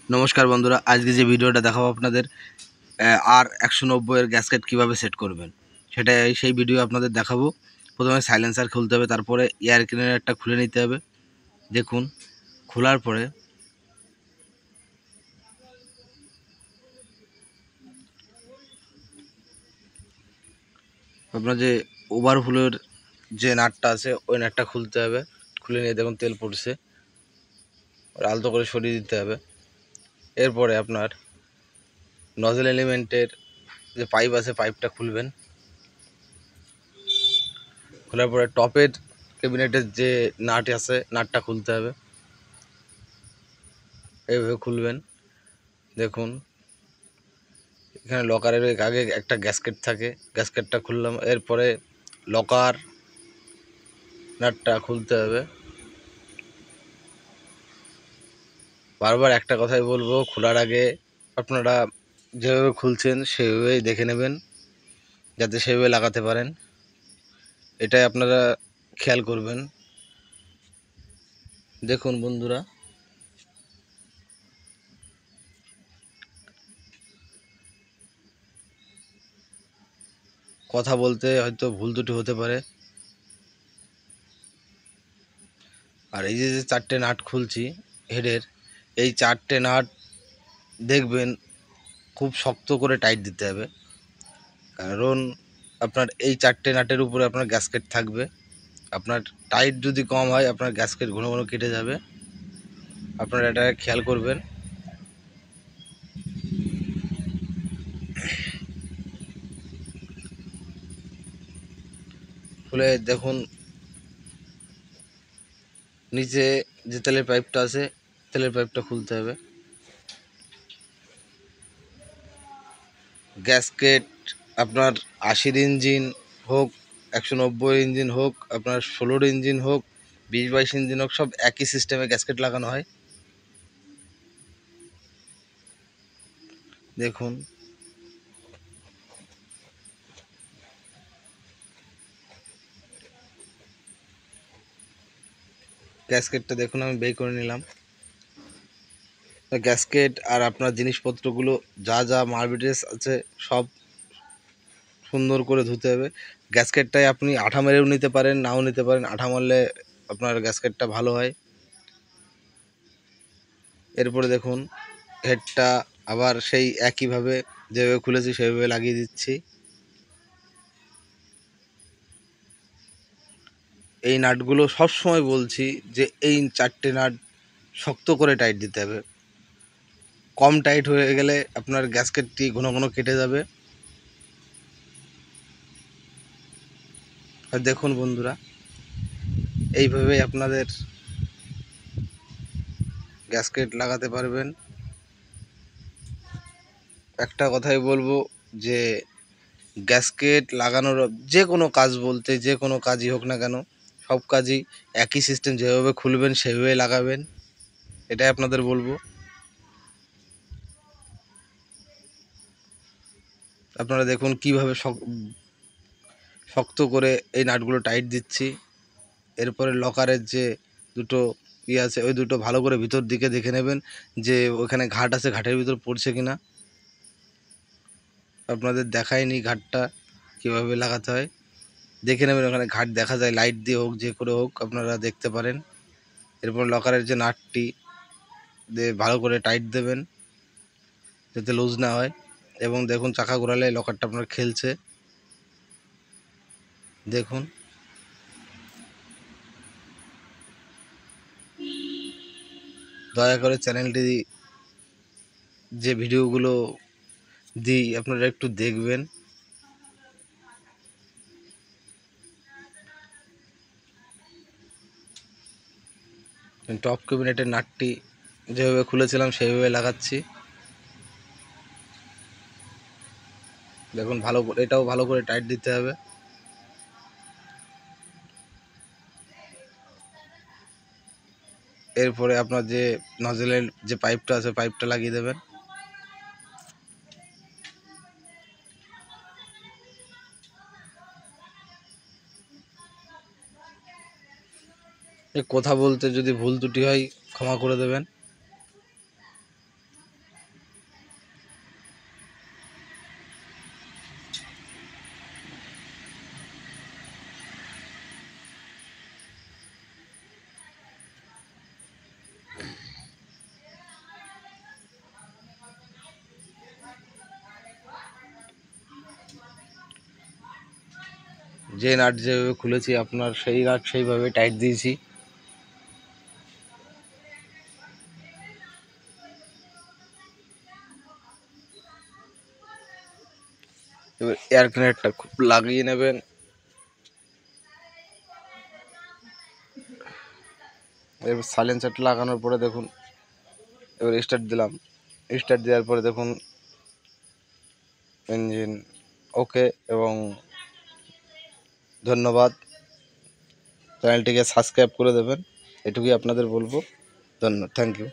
নমস্কার বন্ধুরা, আজকে যে ভিডিওটা দেখাবো আপনাদের R190 এর গ্যাসকেট কিভাবে সেট করবেন সেই ভিডিও আপনাদের দেখাবো। প্রথমে সাইলেন্সার খুলতে হবে, তারপরে এয়ার ক্লিনারটা খুলে নিতে হবে। দেখুন, খোলার পরে আপনার যে ওভারফ্লোর যে নাটটা আছে ওই নাটটা খুলতে হবে। খুলে নিয়ে দেখুন তেল পড়ছে, আলতো করে সরিয়ে দিতে হবে। এরপরে আপনার নজল এলিমেন্টের যে পাইপ আছে পাইপটা খুলবেন। খোলার পরে টপের ক্যাবিনেটের যে নাট আছে নাটটা খুলতে হবে। এইভাবে খুলবেন। দেখুন, এখানে লকারের আগে একটা গ্যাসকেট থাকে, গ্যাসকেটটা খুললাম। এরপরে লকার নাটটা খুলতে হবে। বারবার একটা কথাই বলবো, খোলার আগে আপনারা যেভাবে খুলছেন সেভাবেই দেখে নেবেন, যাতে সেভাবে লাগাতে পারেন। এটাই আপনারা খেয়াল করবেন। দেখুন বন্ধুরা, কথা বলতে হয়তো ভুল ত্রুটি হতে পারে। আর এই যে যে চারটে নাট খুলছি হেডের, এই চারটে নাট দেখবেন খুব শক্ত করে টাইট দিতে হবে, কারণ আপনার এই চারটে নাটের উপরে আপনার গ্যাসকেট থাকবে। আপনার টাইট যদি কম হয় আপনার গ্যাসকেট ঘন ঘন কেটে যাবে। আপনারা এটা খেয়াল করবেন। খুলে দেখুন, নিচে যে তেলের পাইপটা আছে তেলের পাইপটা খুলতে হবে। গ্যাসকেট আপনার 80 ইঞ্জিন হোক, 190 ইঞ্জিন হোক, আপনার 16 ইঞ্জিন হোক, 20-22 ইঞ্জিন হোক, সব একই সিস্টেমে গ্যাসকেট লাগানো হয়। দেখুন, গ্যাসকেটটা দেখুন আমি বের করে নিলাম। গ্যাসকেট আর আপনার জিনিসপত্রগুলো যা যা মার্বেলস আছে সব সুন্দর করে ধুতে হবে। গ্যাসকেটটায় আপনি আঠা মেরেও নিতে পারেন, নাও নিতে পারেন। আঠা মারলে আপনার গ্যাসকেটটা ভালো হয়। এরপরে দেখুন, হেডটা আবার সেই একইভাবে যেভাবে খুলেছি সেভাবে লাগিয়ে দিচ্ছি। এই নাটগুলো সবসময় বলছি যে এই চারটে নাট শক্ত করে টাইট দিতে হবে। কম টাইট হয়ে গেলে আপনার গ্যাসকেটটি ঘন ঘন কেটে যাবে। আর দেখুন বন্ধুরা, এইভাবেই আপনাদের গ্যাসকেট লাগাতে পারবেন। একটা কথাই বলবো যে গ্যাসকেট লাগানোর যে কোনো কাজ বলতে যে কোনো কাজই হোক না কেন, সব কাজই একই সিস্টেম, যেভাবে খুলবেন সেভাবে লাগাবেন। এটাই আপনাদের বলবো। আপনারা দেখুন কিভাবে শক্ত করে এই নাটগুলো টাইট দিচ্ছি। এরপরে লকারের যে দুটো আছে ওই দুটো ভালো করে ভিতর দিকে দেখে নেবেন যে ওখানে ঘাট আছে, ঘাটের ভিতর পড়ছে কিনা। আপনাদের দেখায়নি ঘাটটা কীভাবে লাগাতে হয়, দেখে নেবেন। ওখানে ঘাট দেখা যায়, লাইট দিয়ে হোক যে করে হোক আপনারা দেখতে পারেন। এরপর লকারের যে নাটটি দিয়ে ভালো করে টাইট দেবেন যাতে লুজ না হয়। এবং দেখুন, চাকা ঘোরালে লকারটা আপনার খেলছে। দেখুন, দয়া করে চ্যানেলটি যে ভিডিওগুলো দিই আপনারা একটু দেখবেন। টপ ক্যাবিনেটের নাটটি যেভাবে খুলেছিলাম সেইভাবে লাগাচ্ছি। দেখুন, ভালো করে এটাও ভালো করে টাইট দিতে হবে। এরপরে আপনার যে নজলের যে পাইপটা আছে পাইপটা লাগিয়ে দেবেন। কথা বলতে যদি ভুল ত্রুটি হয় ক্ষমা করে দেবেন। যে নাট যেভাবে খুলেছি আপনার সেই নাট সেইভাবে টাইট দিয়েছি। এবার এয়ার কানেক্টটা খুব লাগিয়ে নেবেন। এবার সাইলেন্সারটা লাগানোর পরে দেখুন, এবার স্টার্ট দিলাম। স্টার্ট দেওয়ার পরে দেখুন ইঞ্জিন ওকে। এবং ধন্যবাদ, চ্যানেলটিকে সাবস্ক্রাইব করে দেবেন, এটুকুই আপনাদের বলবো। Thank you.